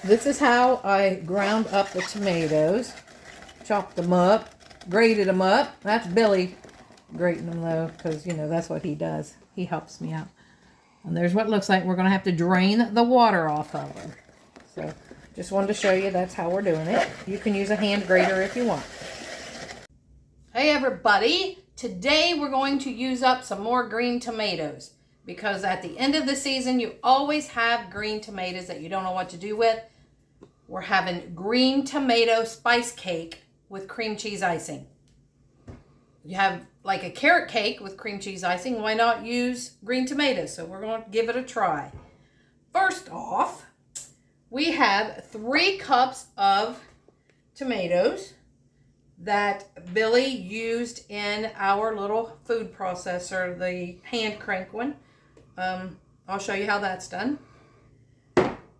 this is how I ground up the tomatoes. Chopped them up, grated them up. That's Billy grating them though, because you know that's what he does. He helps me out. And there's what it looks like. We're going to have to drain the water off of them. So just wanted to show you that's how we're doing it. You can use a hand grater if you want. Hey everybody, today we're going to use up some more green tomatoes because at the end of the season you always have green tomatoes that you don't know what to do with. We're having green tomato spice cake with cream cheese icing. You have like a carrot cake with cream cheese icing, why not use green tomatoes? So we're going to give it a try. First off, we have 3 cups of tomatoes that Billy used in our little food processor, the hand crank one. I'll show you how that's done.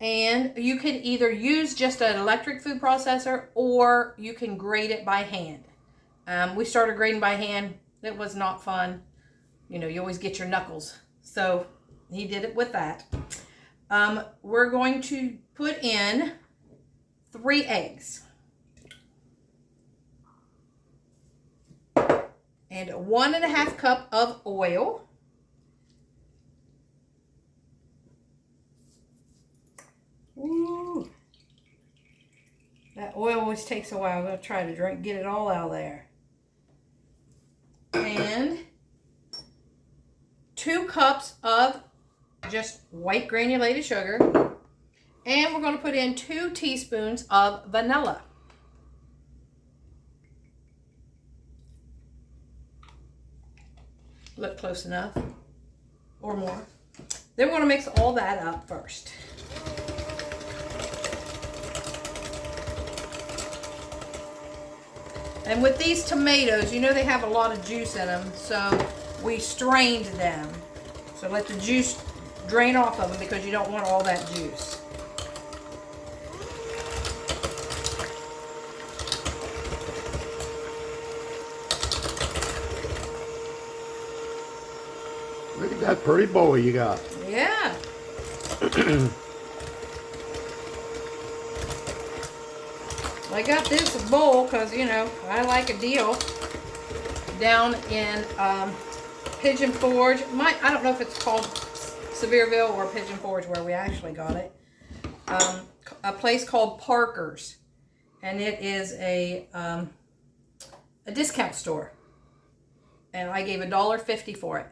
And you can either use just an electric food processor or you can grate it by hand. We started grating by hand. It was not fun. You know, you always get your knuckles. So he did it with that. We're going to put in 3 eggs. And 1.5 cup of oil. Ooh. That oil always takes a while. I'm going to try to get it all out of there. And 2 cups of just white granulated sugar. And we're going to put in 2 teaspoons of vanilla. Look close enough or more. Then we're going to mix all that up first. And with these tomatoes, you know they have a lot of juice in them, so we strained them. So let the juice drain off of them because you don't want all that juice. Look at that pretty bowl you got. Yeah. I got this bowl because, you know, I like a deal down in Pigeon Forge. I don't know if it's called Sevierville or Pigeon Forge where we actually got it. A place called Parker's. And it is a discount store. And I gave $1.50 for it.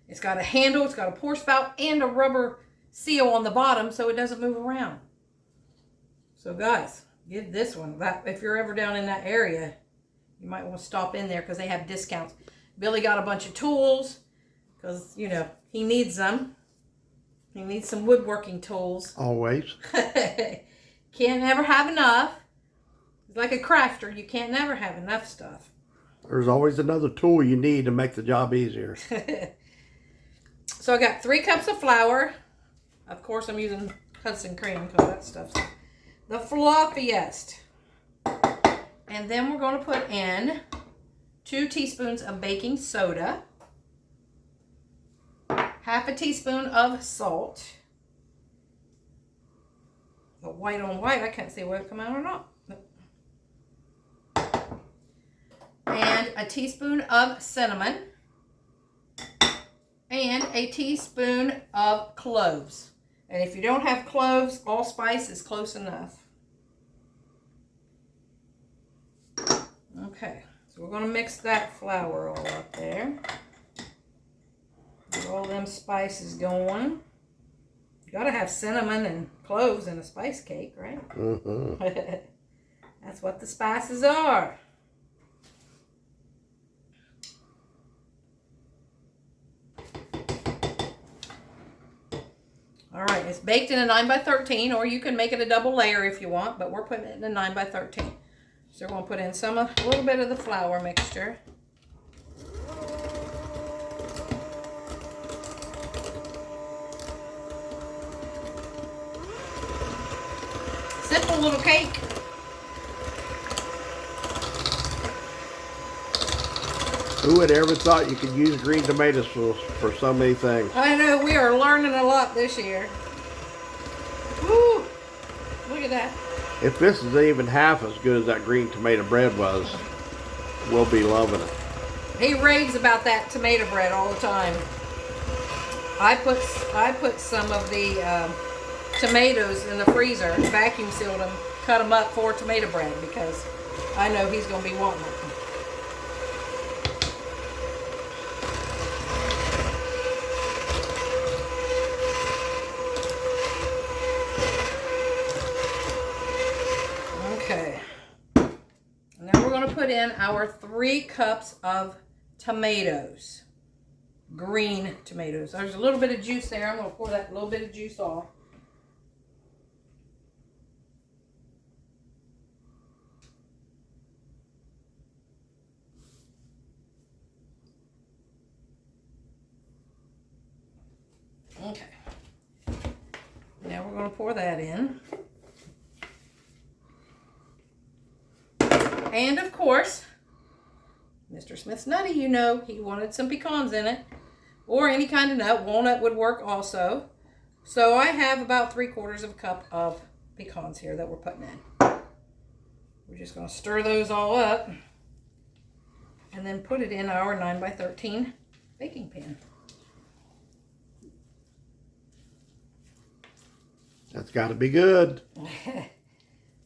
It's got a handle, it's got a pour spout, and a rubber seal on the bottom so it doesn't move around. So guys, give this one. If you're ever down in that area, you might want to stop in there because they have discounts. Billy got a bunch of tools because, you know, he needs them. He needs some woodworking tools. Always. Can't never have enough. It's like a crafter. You can't never have enough stuff. There's always another tool you need to make the job easier. So I got 3 cups of flour. Of course, I'm using Hudson cream because that stuff's the fluffiest. And then we're going to put in 2 teaspoons of baking soda, 1/2 teaspoon of salt. The white on white, I can't see whether it come out or not. And a teaspoon of cinnamon. And a teaspoon of cloves. And if you don't have cloves, allspice is close enough. Okay, so we're going to mix that flour all up there. Get all them spices going. You got to have cinnamon and cloves in a spice cake, right? Mm-hmm. That's what the spices are. All right, it's baked in a 9x13, or you can make it a double layer if you want, but we're putting it in a 9x13. So we're going to put in a little bit of the flour mixture. Simple little cake. Who would ever thought you could use green tomatoes for so many things? I know, we are learning a lot this year. Woo! Look at that. If this is even half as good as that green tomato bread was, we'll be loving it. He raves about that tomato bread all the time. I put some of the tomatoes in the freezer, vacuum sealed them, cut them up for tomato bread because I know he's going to be wanting it. Okay. Now we're going to put in our 3 cups of tomatoes. Green tomatoes. There's a little bit of juice there. I'm going to pour that little bit of juice off. Okay. Now we're going to pour that in. And of course, Mr. Smith's Nutty, you know, he wanted some pecans in it. Or any kind of nut. Walnut would work also. So I have about 3/4 of a cup of pecans here that we're putting in. We're just going to stir those all up. And then put it in our 9x13 baking pan. That's got to be good.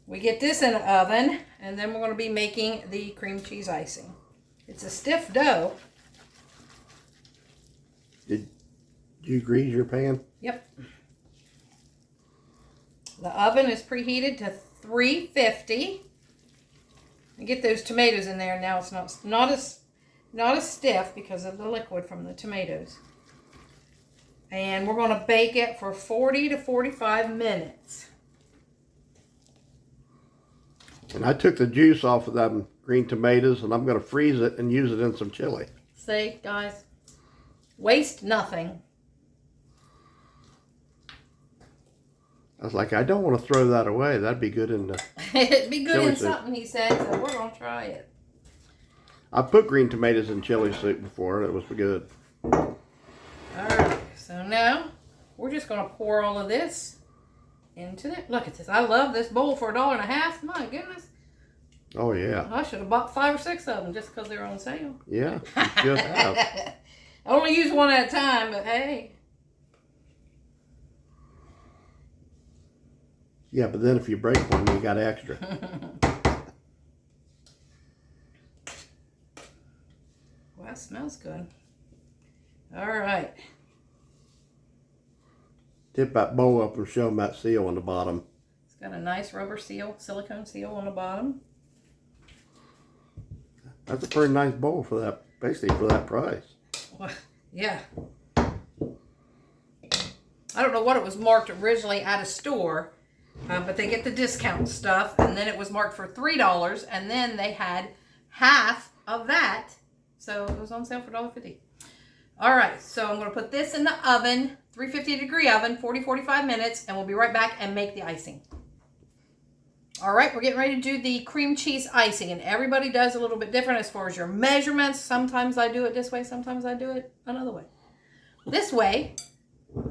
We get this in the oven, and then we're going to be making the cream cheese icing. It's a stiff dough. Did you grease your pan? Yep. The oven is preheated to 350. And get those tomatoes in there. Now it's not as stiff because of the liquid from the tomatoes. And we're going to bake it for 40 to 45 minutes. And I took the juice off of them green tomatoes, and I'm going to freeze it and use it in some chili. See, guys, waste nothing. I was like, I don't want to throw that away. That'd be good in the It'd be good chili in soup. something, he said, so we're going to try it. I put green tomatoes in chili soup before, and it was good. All right, so now we're just going to pour all of this into it. Look at this. I love this bowl for $1.50. My goodness. Oh, yeah. I should have bought 5 or 6 of them just because they're on sale. Yeah, you should have. I only use one at a time, but hey. Yeah, but then if you break one, you got extra. Well, that smells good. All right. Tip that bowl up and show them that seal on the bottom. It's got a nice rubber seal, silicone seal on the bottom. That's a pretty nice bowl for that, basically for that price. Well, yeah. I don't know what it was marked originally at a store, but they get the discount stuff, and then it was marked for $3, and then they had half of that, so it was on sale for $1.50. All right, so I'm going to put this in the oven, 350-degree oven, 40-45 minutes, and we'll be right back and make the icing. All right, we're getting ready to do the cream cheese icing, and everybody does a little bit different as far as your measurements. Sometimes I do it this way, sometimes I do it another way. This way,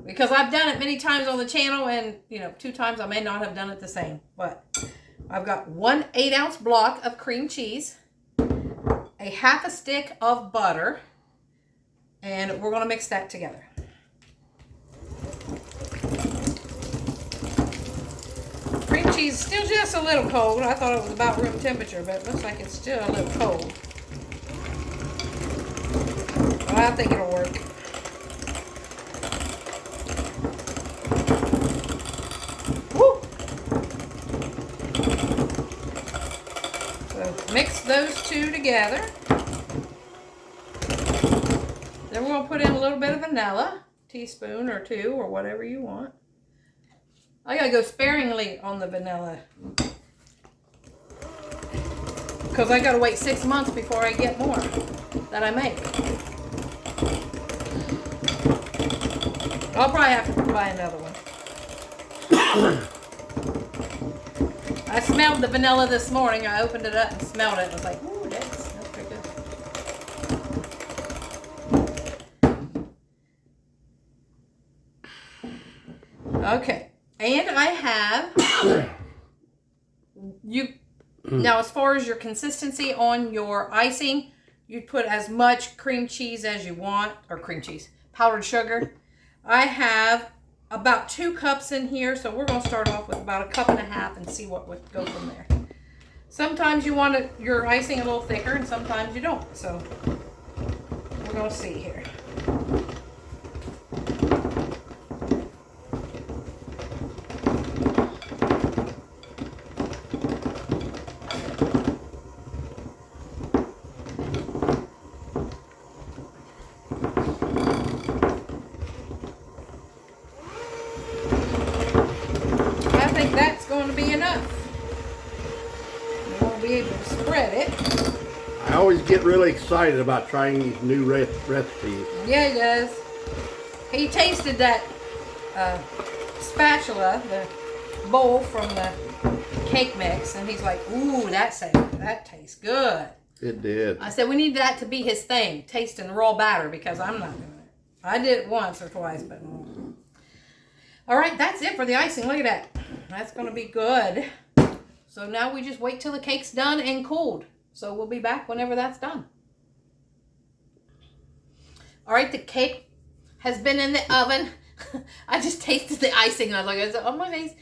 because I've done it many times on the channel, and 2 times I may not have done it the same, but I've got 1 8-ounce block of cream cheese, a half a stick of butter, and we're going to mix that together. Cream cheese is still just a little cold. I thought it was about room temperature, but it looks like it's still a little cold. But I think it'll work. Woo! So mix those 2 together. Then we're going to put in a little bit of vanilla, teaspoon or 2 or whatever you want. I gotta go sparingly on the vanilla because I gotta wait 6 months before I get more that I make. I'll probably have to buy another one. I smelled the vanilla this morning. I opened it up and smelled it. I was like, ooh, that smells pretty good. Okay. And I have Now, as far as your consistency on your icing, you'd put as much cream cheese as you want, or cream cheese, powdered sugar. I have about 2 cups in here, so we're going to start off with about 1.5 cups and see what would go from there. Sometimes you want your icing a little thicker, and sometimes you don't. So we're going to see here. I think that's going to be enough. Be able to spread it. I always get really excited about trying these new recipes. Yeah, he does. He tasted that spatula, the bowl from the cake mix, and he's like, "Ooh, that tastes good." It did. I said, "We need that to be his thing, tasting raw batter, because I'm not doing it. I did it once or twice, but no." All right, that's it for the icing. Look at that. That's going to be good. So now we just wait till the cake's done and cooled. So we'll be back whenever that's done. All right, the cake has been in the oven. I just tasted the icing and I was like, it's on my face.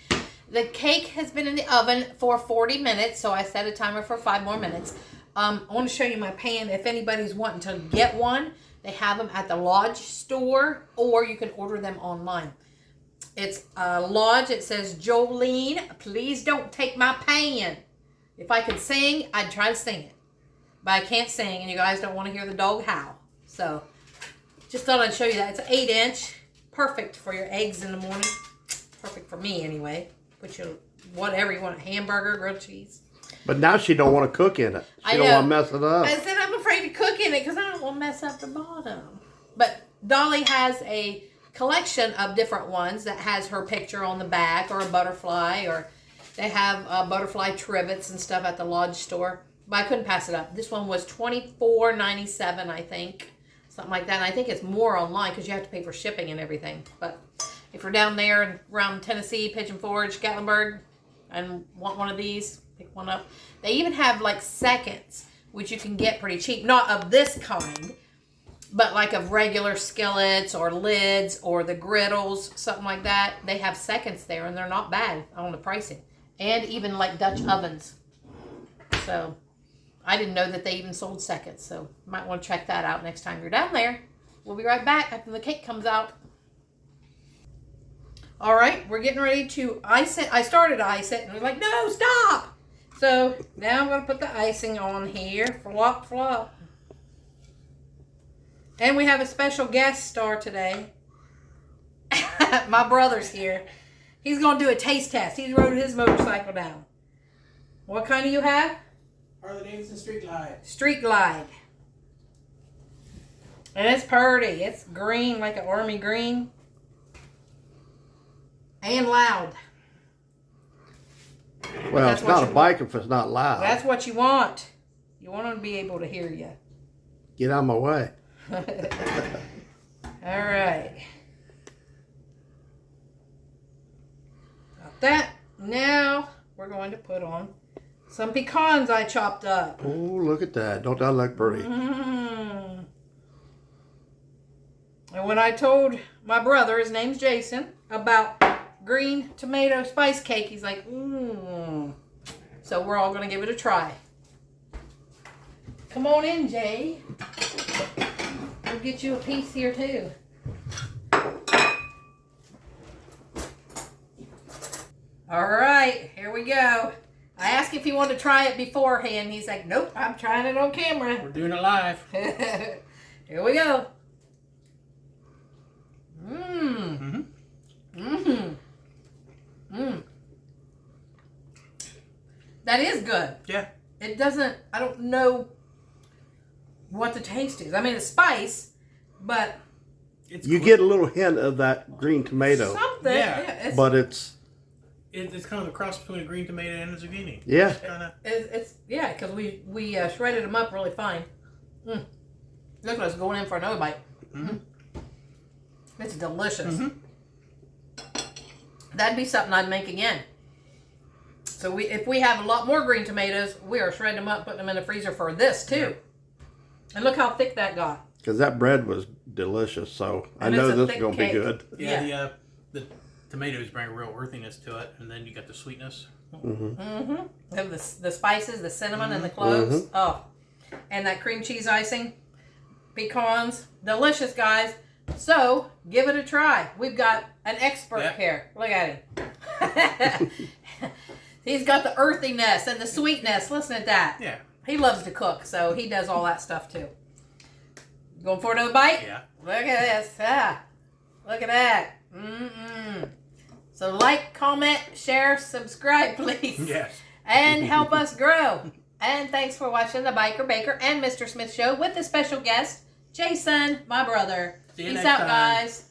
The cake has been in the oven for 40 minutes. So I set a timer for 5 more minutes. I want to show you my pan. If anybody's wanting to get one, they have them at the Lodge store, or you can order them online. It's Lodge. It says, "Jolene, please don't take my pan." If I could sing, I'd try to sing it. But I can't sing, and you guys don't want to hear the dog howl. So, just thought I'd show you that. It's an 8-inch. Perfect for your eggs in the morning. Perfect for me, anyway. Put your whatever you want, a hamburger, grilled cheese. But now she don't want to cook in it. She don't want to mess it up. I said I'm afraid to cook in it because I don't want to mess up the bottom. But Dolly has a collection of different ones that has her picture on the back, or a butterfly, or they have butterfly trivets and stuff at the Lodge store. But I couldn't pass it up. This one was $24.97, I think, something like that. And I think it's more online because you have to pay for shipping and everything. But if you're down there around Tennessee, Pigeon Forge, Gatlinburg, and want one of these, pick one up. They even have like seconds, which you can get pretty cheap. Not of this kind, but like of regular skillets or lids or the griddles, something like that. They have seconds there, and they're not bad on the pricing. And even like Dutch ovens. So I didn't know that they even sold seconds. So you might want to check that out next time you're down there. We'll be right back after the cake comes out. All right, we're getting ready to ice it. I started to ice it, and I was like, no, stop. So now I'm going to put the icing on here. Flop, flop. And we have a special guest star today. My brother's here. He's going to do a taste test. He's rode his motorcycle down. What kind do you have? Harley Davidson Street Glide. Street Glide. And it's pretty. It's green, like an army green. And loud. Well, it's not a bike if it's not loud. That's what you want. You want them to be able to hear you. Get out of my way. All right. Got that. Now we're going to put on some pecans I chopped up. Oh, look at that. Don't that look pretty? Mm. And when I told my brother, his name's Jason, about green tomato spice cake, he's like, ooh. So we're all going to give it a try. Come on in, Jay. We'll get you a piece here, too. All right, here we go. I asked if he wanted to try it beforehand. He's like, nope, I'm trying it on camera. We're doing it live. Here we go. Mmm. Mmm. Mmm. That is good. Yeah. It doesn't, I don't know what the taste is. I mean, it's spice, but You get a little hint of that green tomato. something. Yeah. But it's kind of a cross between a green tomato and a zucchini. yeah. It's because we shredded them up really fine. Look at us going in for another bite. Mm-hmm. It's delicious. Mm-hmm. That'd be something I'd make again. So if we have a lot more green tomatoes, we are shredding them up, putting them in the freezer for this too. And look how thick that got. Because that bread was delicious, so And I know it's a this is thick going to be cake. good. Yeah, the tomatoes bring a real earthiness to it, and then you got the sweetness. Have the spices, the cinnamon, and the cloves. Oh, and that cream cheese icing, pecans, delicious, guys. So give it a try. We've got an expert here. Look at him. He's got the earthiness and the sweetness. Listen at that. Yeah. He loves to cook, so he does all that stuff too. Going for another bite? Yeah. Look at this. Look at that. So like, comment, share, subscribe, please. Yes. And help us grow. And thanks for watching the Biker Baker and Mr. Smith Show with the special guest, Jason, my brother. See you Peace next out, time. guys.